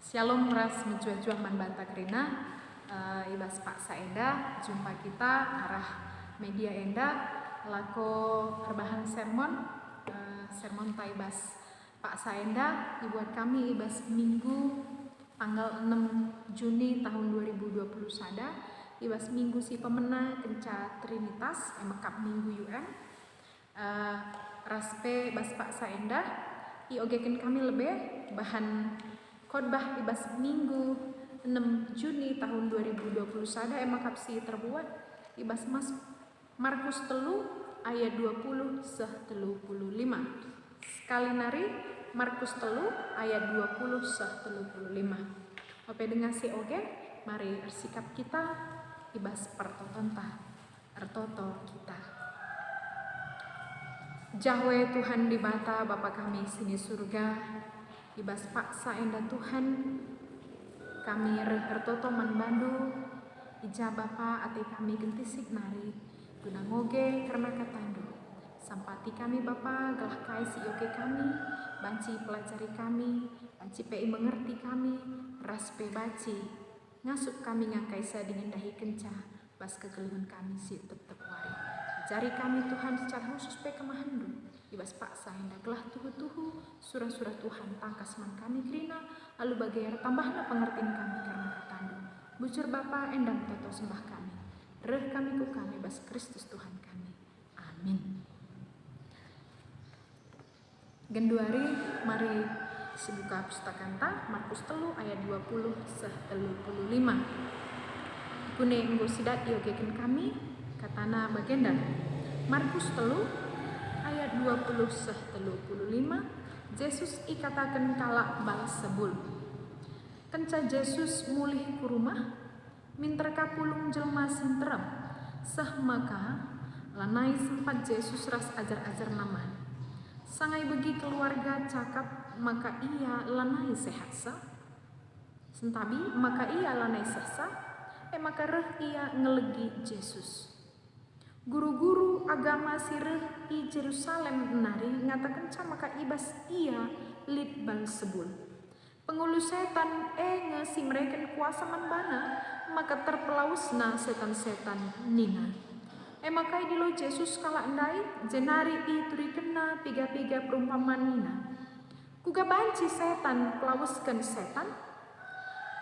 Shalom ras mencuat-cuat man banta kerina ibas Pak Saenda jumpa kita arah media enda lako rebahan sermon taibas Pak Saenda dibuat kami ibas minggu tanggal 6 Juni tahun 2020 sada ibas minggu si pemena kenca Trinitas emakap minggu UM raspe bas Pak Saenda iogekin kami lebih bahan khotbah ibas minggu 6 Juni tahun 2020 sada emakap si terbuat ibas Markus telu ayat 20 seh 35. Sekali nari Markus telu ayat 20 seh 35. Oke dengan si oge mari sikap kita ibas pertotonta ertoto kita. Jahwe Tuhan di bata Bapa kami sini surga ibas paksa enda Tuhan kami ertoto manbandu ija Bapa ate kami gentisik nari guna ngoge karena katandu sampati kami Bapa gelah kai si oge kami banci pelajari kami banci pei mengerti kami raspe baci ngasuk kami ngakai sadingin dahi kenca bas kegeluhan kami si tetep wari jari kami Tuhan secara khusus pe kemahandu ibas paksa hendak gelah tuhu-tuhu surah-surah Tuhan tangkas man kami kerina lalu bagayar tambahna pengertian kami karena katandu bujur Bapa endang toto sembah kami reh kami ku kami bas Kristus Tuhan kami amin. Genduari mari sebuka pustakanta Markus telu ayat 20 seh 35 kune enggo sidat iogekin kami katana bagenda Markus telu ayat 20 seh 35 Yesus ikatakan kalak balas sebul kenca Yesus mulih ku rumah minterka pulung jelma sinterem sah maka lanai sempat Yesus ras ajar-ajar nama sangai begi keluarga cakap maka ia lanai sehat sa sentabi maka ia lanai sesa maka reh ia ngelegi Yesus. Guru-guru agama sireh i Jerusalem nari ngatakan maka ibas ia lid bal sebul. Pengulu setan ngesi mereka kuasa manbana maka terpelausna setan-setan nina. Maka idilo Yesus kala endai jenari i turi kena piga-piga perumpamaan nina. Kuga banci setan pelawuskan setan.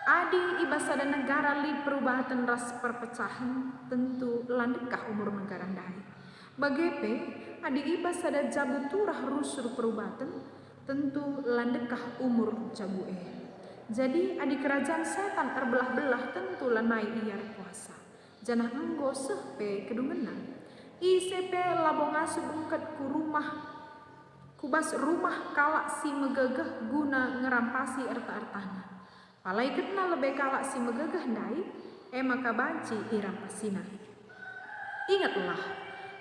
Adi ibasada negara lid perubahan ras perpecahan tentu landekah umur negara ndai. Bagepe adi ibasada jabu turah rusur perubahan tentu landekah umur jabu Jadi adi kerajaan setan terbelah-belah tentu lanai iar kuasa. Janah enggo sehpe kedungenan. Isepe labongasu bungket ku rumah kubas rumah kalak si megegeh guna ngerampasi erta-ertana. Palaiketna lebih kalak si megegeh ndai maka banci irampasina. Ingatlah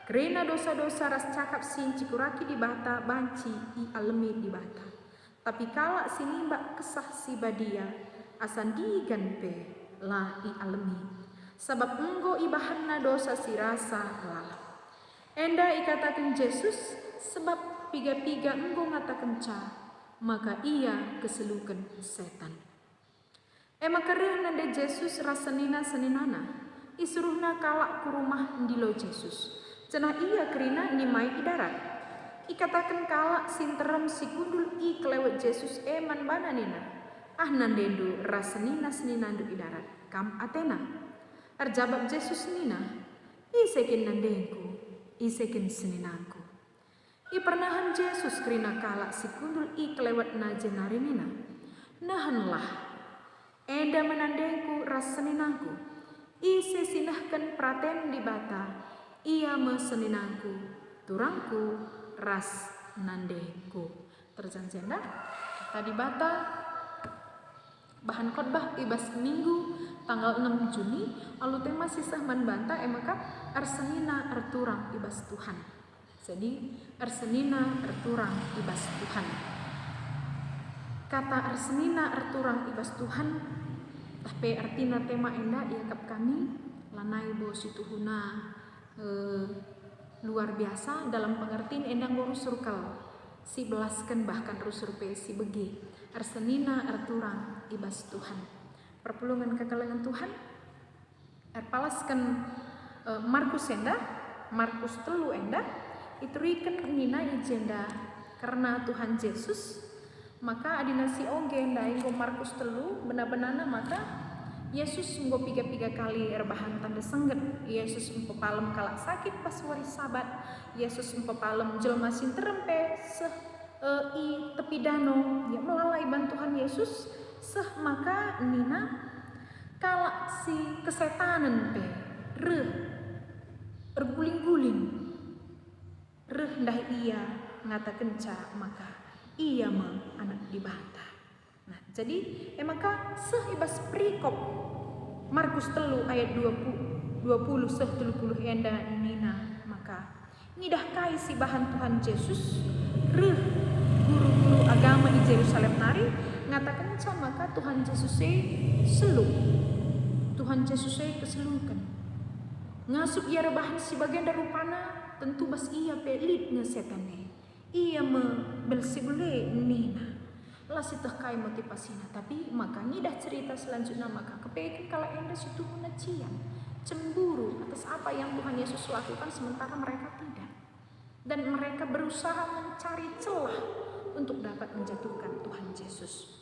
kerana dosa-dosa ras cakap sin cikuraki di bata banci i alemi di bata. Tapi kalak si nimbak kesah si badia asan digan pe la i alemi. Sebab enggo ibahanna dosa si rasa lalap. Enda ikatakan Yesus sebab piga-piga enggo ngatakan ca maka ia keselukan setan. Maka reh nande Yesus rasenina seninana isuruhna kalak ku rumah ndilo Yesus cenah ia kerina nimai idarat ikatakan kalak sinterem si kundul i kelewet Yesus manbana nina nandendu rasenina seninandu idarat kam atena arjabab Yesus nina isekin nandengku isekin seninanku i pernahan Yesus kerina kalak si kundul i kelewet na jenari nina nahanlah enda menandengku ras seninangku ise sinahkan praten di bata ia meseninangku turangku ras nandengku terjanjenda tadi bata bahan khotbah ibas minggu tanggal 6 Juni alu tema sisah man banta maka arsenina erturang ibas Tuhan jadi arsenina erturang ibas Tuhan kata arsenina erturang ibas Tuhan tapi artina tema enda iakap kami lanai bo situhuna luar biasa dalam pengertian endang boru surkal si belaskan bahkan rusurupe si begi arsenina arturang ibas Tuhan perpulungan kekalengan Tuhan erpalaskan Markus telu enda iturikan nina ijenda karena Tuhan Yesus maka adinasi oge enda inggo Markus telu benar-benarna maka Yesus nggo piga kali erbahan tanda sengget Yesus empepalem kalak sakit pas wari sabat Yesus empepalem jelma sinterempe i tepi danau ya melalai bantuan Yesus maka nina kalak si kesetanan pe berguling-guling dah ia ngata kenca maka ia mah anak dibata. Nah jadi maka ibas perikop Markus telu ayat 20 30 enda nina maka ngidah kai si bahan Tuhan Yesus guru-guru agama di Yerusalem nari ngatakan maka Tuhan Yesus seluk Tuhan Yesus keselukan ngasup ia rebahan si bagian darupana tentu bas ia pelit ngesetane ia bersibule nina lah si terkai motivasinya tapi maka ngidah cerita selanjutnya maka kepekin kalau enda situ cian cemburu atas apa yang Tuhan Yesus lakukan sementara mereka tidak dan mereka berusaha mencari celah untuk dapat menjatuhkan Tuhan Yesus.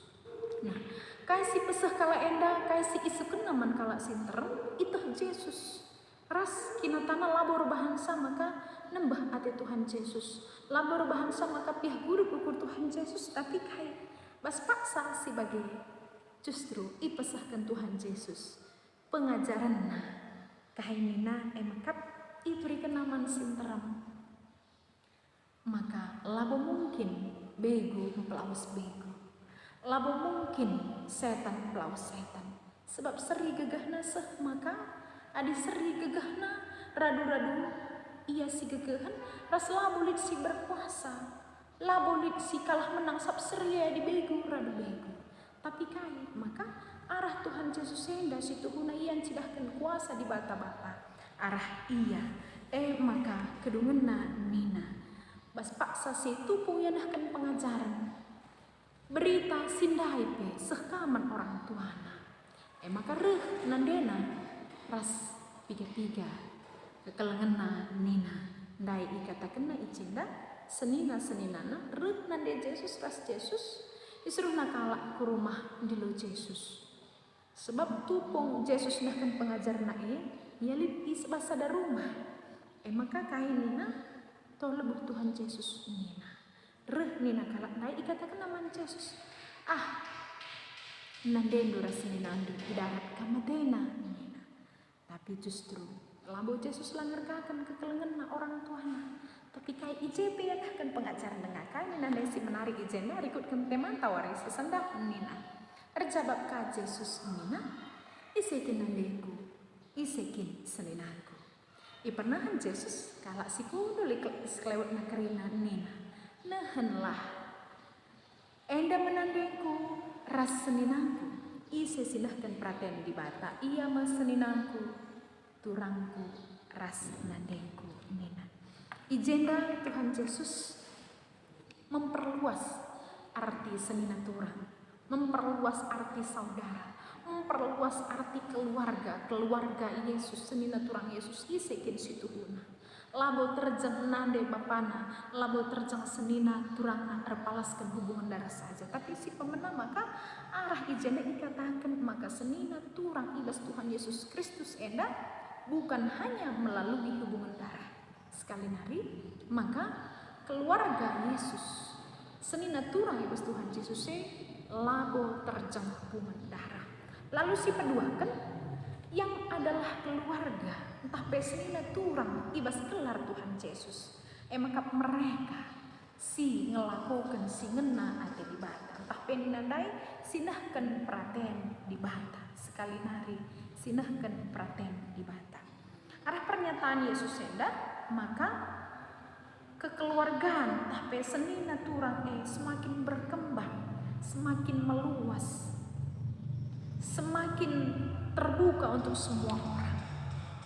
Nah, kasih pesah kala enda, kasih isu kenaman kala sinter, itu Yesus. Ras kinatana labor bahansa maka nembah ati Tuhan Yesus. Labor bahansa maka pihak guru ukur Tuhan Yesus tapi kai bas paksa si bagi justru ipesahkan Tuhan Yesus. Pengajaranna kainina emakap ituri kenaman sinteram. Maka labo mungkin bego mempelawas bego. Labo mungkin setan mempelawas setan. Sebab seri gegahna maka adi seri gegahna radu-radu iya si gegahan ras labulit si berkuasa. Labulit si kalah menang sab seri di bego radu bego. Tapi kai maka arah Tuhan Yesus enda situ huna ian cidahkan kuasa di bata-bata. Arah iya maka kedungena nina. Bas paksa situ puyanahkan pengajaran berita sindai pe sekaman orang tuana maka nandena ras piga kekelengena nina ndai ikatakenna icinda seninana nande Yesus ras Yesus isruh nakala ke rumah di lo Yesus sebab tupong Yesus nahkan pengajarna yalit is basada rumah maka kain nina toh lebuh Tuhan Yesus nina kalak naik ikatakan nama Yesus nandendo rasina nandu idarat kamadena nina tapi justru lambo Yesus langerkakan kekelengan orang tuanya tapi kai IJP ya kan pengajaran dengakai nina si menarik ijena rikut kemteman tawari sesendak nina erjabab ka Yesus nina isekin nandeku isekin seninanku ipernahan Yesus kalak si kudu kelewat nakerina nina nahenlah enda menandeku ras seninangku ise silahkan perhatian di bata ia mas seninangku turangku ras nandeku nina ijenda Tuhan Yesus memperluas arti senina turang memperluas arti saudara memperluas arti keluarga Yesus senina turang Yesus isekin situ huna labo terjang nande bapana labo terjang senina turang terpalaskan hubungan darah saja tapi si pemenang maka arah ijana ikatakan maka senina turang ibas Tuhan Yesus Kristus enda bukan hanya melalui hubungan darah sekali nari maka keluarga Yesus senina turang ibas Tuhan Yesus labo terjang hubungan darah. Lalu si peduakan yang adalah keluarga entah pesenina turang ibas kelar Tuhan Yesus maka mereka si ngelakukan si ngena ate di bata entah peninandai sinahkan perhatian di bata sekali nari sinahkan perhatian di bata arah pernyataan Yesus enda maka kekeluargaan entah pesenina turang semakin berkembang semakin meluas semakin terbuka untuk semua orang.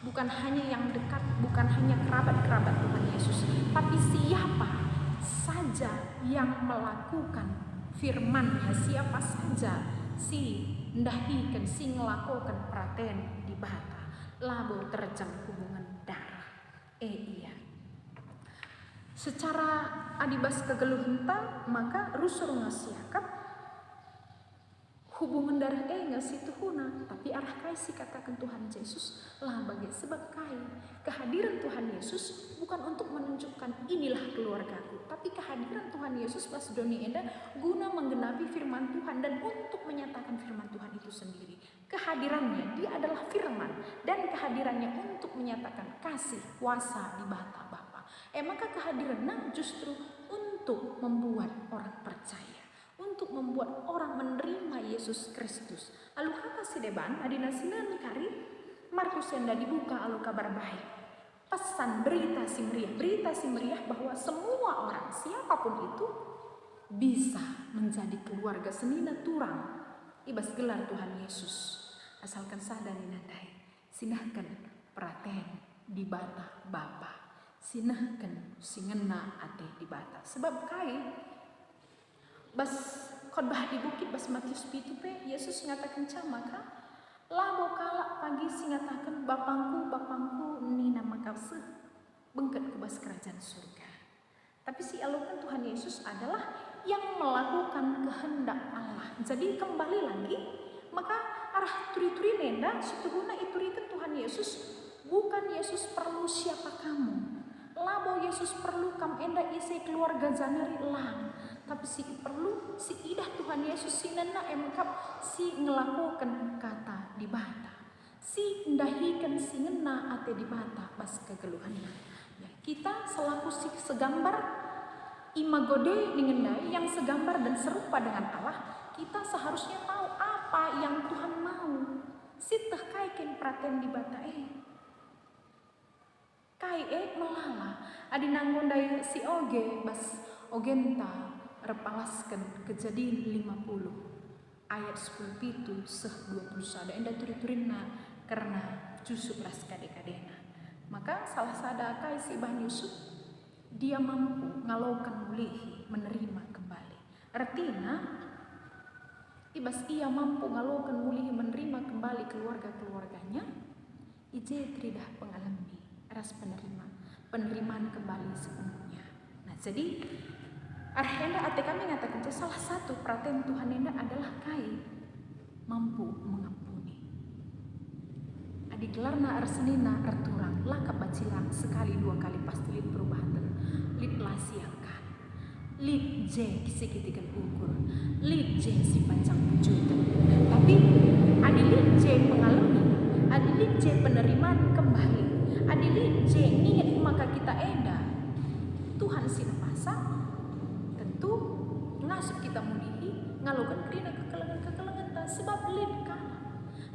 Bukan hanya yang dekat, bukan hanya kerabat-kerabat Tuhan Yesus, tapi siapa saja yang melakukan firman-Nya, siapa saja si ndahikan si ngelakukan praten di bata labo terjang hubungan darah. Iya. Secara adibas kegeluh henta maka rusur ngasiakap hubungan darah ngasi tuhuna, tapi arah kai si katakan Tuhan Yesus lah bagi sebab kai kehadiran Tuhan Yesus bukan untuk menunjukkan inilah keluargaku, tapi kehadiran Tuhan Yesus pas doni enda guna menggenapi firman Tuhan dan untuk menyatakan firman Tuhan itu sendiri. Kehadirannya dia adalah firman dan kehadirannya untuk menyatakan kasih kuasa di bata Bapa. Maka kehadirannya justru untuk membuat orang percaya, untuk membuat orang menerima Yesus Kristus. Lalu kata si deban adina sinan kari Markus yang dibuka alu kabar baik. Pesan berita si meriah bahwa semua orang siapapun itu bisa menjadi keluarga senina turang ibas gelar Tuhan Yesus. Asalkan sadar nandai sinahkan praten di bata Bapa, sinahkan singena ate di bata. Sebab kai bas khotbah di bukit bas Matius pitu pe Yesus ngatakan maka labo kalak pagi singatakan bapangku nina makause bengket ke bas kerajaan surga. Tapi si alukan Tuhan Yesus adalah yang melakukan kehendak Allah. Jadi kembali lagi maka arah turi-turi nenda situhuna iturikan Tuhan Yesus bukan Yesus perlu siapa kamu. Labo Yesus perlu kam enda isi keluarga janari lang, tapi si perlu si idah Tuhan Yesus si nena emkap si ngelakukan kata di bata, si ndahikan si ngena ate di bata pas kegeluhannya. Ya, kita selaku si segambar imagode dingendai yang segambar dan serupa dengan Allah, kita seharusnya tahu apa yang Tuhan mau. Si tehkaiken praten di bata kai melala adi nanggondai si oge bas ogenta repalaskan Kejadian 50 ayat 10 pitu seh 20 sada enda turi-turina karena Yusuf ras kade-kadena. Maka salah sada kai si Ibn Yusuf dia mampu ngalokan mulihi menerima kembali. Artinya ibas ia mampu ngalokan mulihi menerima kembali keluarga-keluarganya ije tridah pengalami ras penerimaan kembali sepenuhnya. Nah jadi arhenda ate kami ngatakan salah satu praten Tuhan enda adalah kai mampu mengampuni. Adi gelarna arsenina arturang lakap bacilang sekali dua kali pasti lid perubahan lid lasiakan lid je sikitikan ukur lid je si panjang pujutan. Tapi adi lid je mengalami, adi lid je penerimaan kembali, adi lid je ingat maka kita enda Tuhan sinapasa tentu ngasup kita mudihi ngalokan kerina kekelengan ta sebab lid kan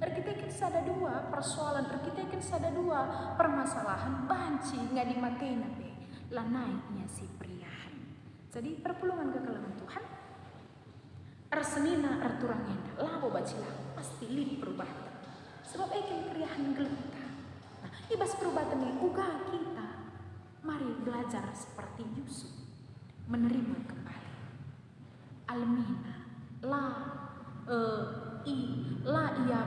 kita kan sada dua persoalan kita kan sada dua permasalahan banci nggak dimatein be lah naiknya si priahan. Jadi perpulungan kekelengan Tuhan arsenina arturang enda labo bacilah pasti lid perubahan sebab ekin kriahan gelita. Nah ibas perubahan ini uga kita mari belajar seperti Yusuf menerima kembali almina ia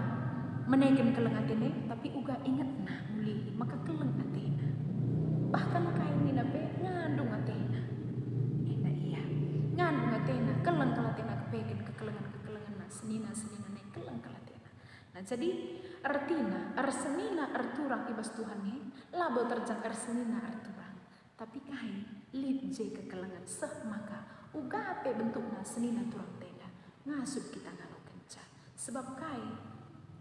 menaikkan keleng atene tapi uga ingat nah muli maka keleng atena bahkan kain nina pe ngandung atena ena iya ngandung atena keleng kalatena kepeken kekelengan nah senina ne keleng kalatena. Nah jadi artina arsenina arturang ibas Tuhan nih labo terjang arsenina arturang tapi kai lid je kekelengan seh maka uga ape bentukna senina turang tenda ngasup kita ngalo kenca sebab kai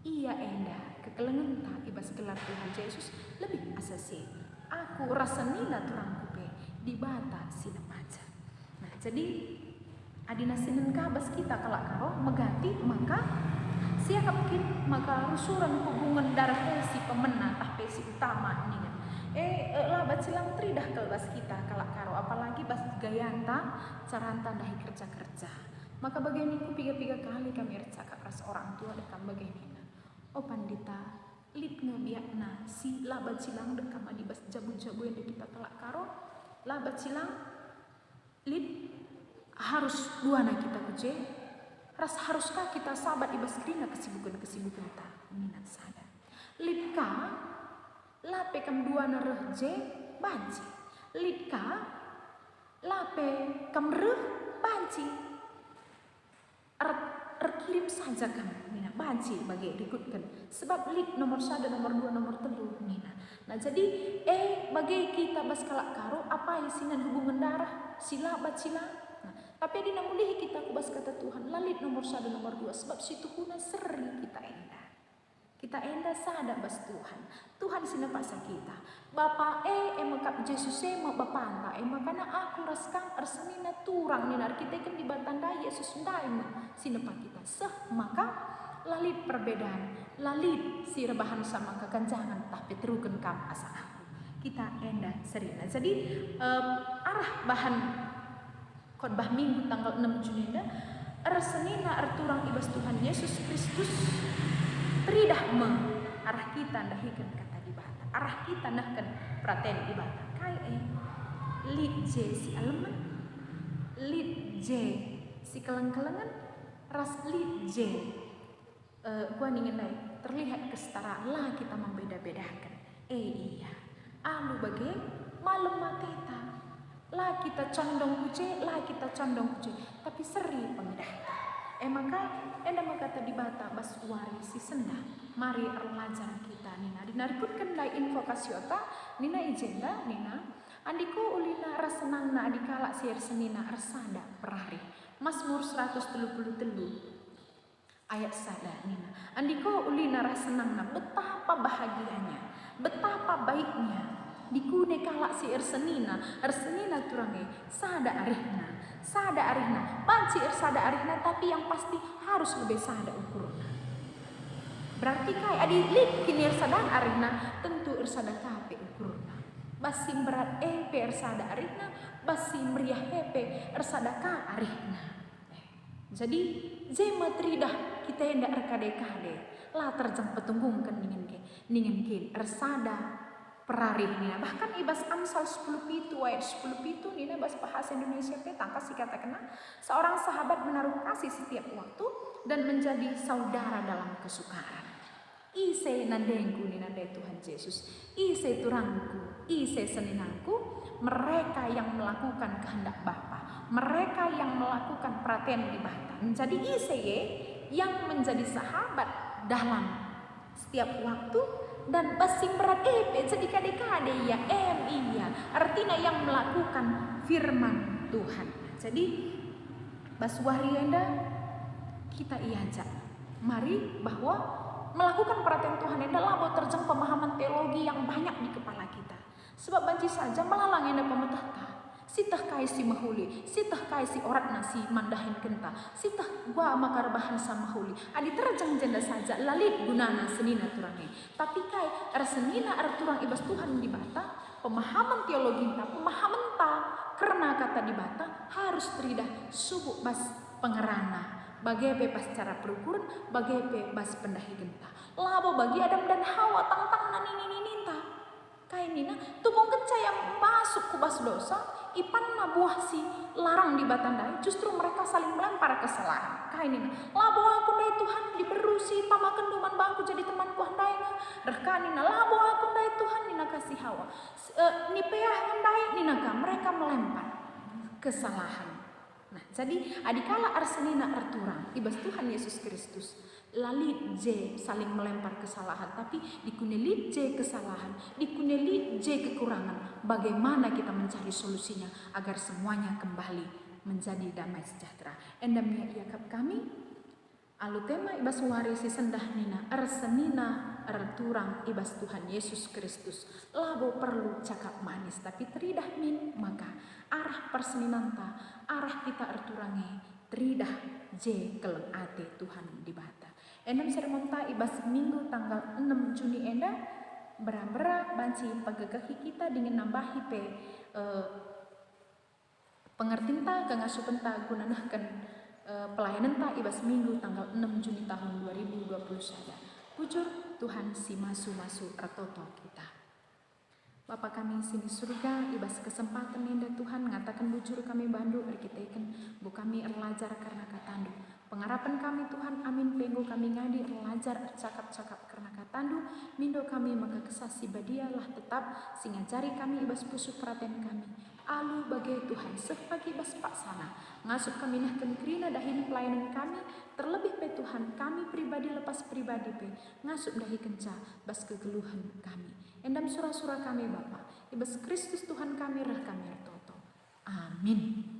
iya enda kekelengan tak ibas gelar Tuhan Yesus lebih asasi aku rasenina turang kupe di bata sina maca. Nah jadi adina sinen kabas kita kalak karo megati maka siapa mungkin maka rusuran hubungan darah si pemenang tah si utama ini lah bacilang tridah kelbas kita kalak karo apalagi bas gayanta caranta dahi kerja maka begini ku piga kali kami cakap ras orang tua dekam begini oh pandita lid ngabiakna si lah bacilang dekam adibas jabu-jabu yang kita kalak karo lah bacilang lid harus dua na kita kuje haruskah kita sahabat ibas krina kesibukan ta minat sada lid ka lape kam dua na je banci lid ka lape kam banci kirim saja kamu mina banci bagi ikutkan sebab lid nomor 1 nomor 2 nomor 3 mina. Nah jadi bagi kita bas kalak karo apa isinan hubungan darah sila bat sila. Nah, tapi di namulihi kita kubas kata Tuhan lalit nomor 1 nomor 2 sebab situ kuna seri kita enda sada bas Tuhan sina paksa kita Bapa emakap Yesus mau bapanta makana aku raskang arsanina turang ninar kita kan di batanda Yesus ndaima sina pak kita maka lalit perbedaan lalit si rebahan sama kekencangan tapi terukan kam asa aku kita enda serina jadi arah bahan khotbah minggu tanggal 6 Juni arsanina arturang ibas Tuhan Yesus Kristus teridah arah kita ndahikan kata di bata arah kita ndahkan praten di bata kai lid je si aleman lid je si keleng-kelengan ras lid je gua ningin terlihat kesetaraan lah kita membeda-bedakan iya alu bagai malam mateta lah kita condong kuce tapi seri pembedahan maka maka di bata bas wari si senda mari erlajar kita nina dinarikutkan lai invokasiota nina ijenda nina andiko ulina rasenang na adikala sier senina ersada perari Mazmur 133 ayat sada nina andiko ulina rasenang na betapa bahagianya betapa baiknya dikune kalak si ersenina turange sada arihna banci sada arihna tapi yang pasti harus lebih sada ukurna berarti kai adi lid kini ersadaan arihna tentu ersada kape ukurna basim berat ersada arihna basim meriah ersada ka arihna jadi zema tridah kita hendak erkade-kade lah terjang petunggungkan ningen ersada perari nina bahkan ibas Amsal 10 pitu ayat 10 pitu nina bahasa bahasa Indonesia kasih kata kena seorang sahabat menaruh kasih setiap waktu dan menjadi saudara dalam kesukaran ise nandengku nina de Tuhan Yesus ise turangku ise seninangku mereka yang melakukan kehendak Bapa mereka yang melakukan perhatian di bata menjadi ise yang menjadi sahabat dalam setiap waktu dan basing berat jadi kade-kade ya iya artinya yang melakukan firman Tuhan jadi baswari enda kita ajak mari bahwa melakukan perhatian Tuhan enda labo terjang pemahaman teologi yang banyak di kepala kita sebab banci saja melalang enda pemetata sitah kai si mahuli sitah kai si orat nasi mandahin kenta sitah gua makar bahan sama huli adi terjang janda saja lalit gunana senina turange tapi kai senina turang ibas Tuhan di bata pemahaman teologi pemahaman ta karena kata di bata harus teridah subuh bas pengerana bagai bebas cara perukuran bagai bebas pendahi genta labo bagi Adam dan Hawa tang nani ninta kai nina tubung kenca yang masuk kubas dosa ipan na buah si larang di batandai justru mereka saling melempar kesalahan kai nina labo aku dai Tuhan diberusi pamakan duman bangku jadi teman buah dai rekani na labo aku dai Tuhan nina kasih Hawa nipeah ngendai nina ka mereka melempar kesalahan. Nah jadi adikala arsenina arturang ibas Tuhan Yesus Kristus lalit je saling melempar kesalahan tapi dikunelit je kesalahan dikunelit je kekurangan bagaimana kita mencari solusinya agar semuanya kembali menjadi damai sejahtera endamnya iakap kami alu tema ibas warisi sendah nina arsenina arturang ibas Tuhan Yesus Kristus labo perlu cakap manis tapi teridah min maka arah perseninanta arah kita arturangi teridah je keleng ate Tuhan di bata endam sermonta ibas minggu tanggal 6 Juni enda berambera banci pagagahi kita dengan nambahi pengertinta kangasupenta gunanahkan pelayanan ta ibas minggu tanggal 6 Juni tahun 2021 pujur Tuhan si masu-masu ratoto kita Bapa kami sini surga, ibas kesempatan indah Tuhan ngatakan bujur kami bandu erkiteken bu kami erlajar karena katandu. Pengharapan kami Tuhan amin penggo kami ngadi erlajar cakap-cakap karena katandu mindo kami maka kesasi badialah tetap singajari kami ibas pusuk perhatian kami. Alu bagai Tuhan sepagi ibas paksana ngasup kami nah kerina dahin pelayanan kami terlebih pe Tuhan kami pribadi lepas pribadi pe ngasup dahi kenca bas kegeluhan kami. Endam surah-surah kami Bapa, ibas Kristus Tuhan kami rah kami ertoto. Amin.